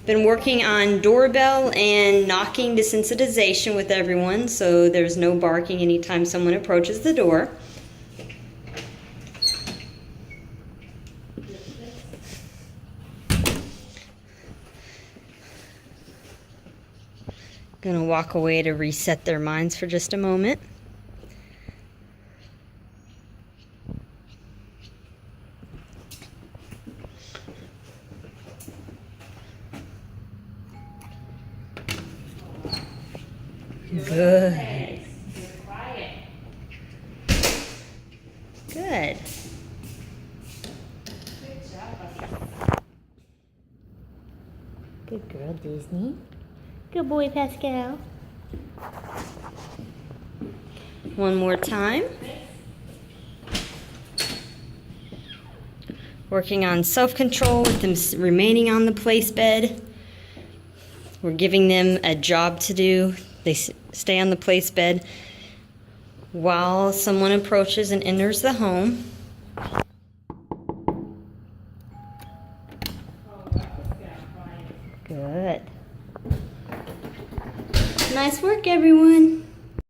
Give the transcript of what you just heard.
Been working on doorbell and knocking desensitization with everyone, so there's no barking anytime someone approaches the door. Gonna walk away to reset their minds for just a moment. Good. Good. Good girl, Disney. Good boy, Pascal. One more time. Working on self-control with them remaining on the place bed. We're giving them a job to do. They stay on the place bed while someone approaches and enters the home. Good. Nice work, everyone.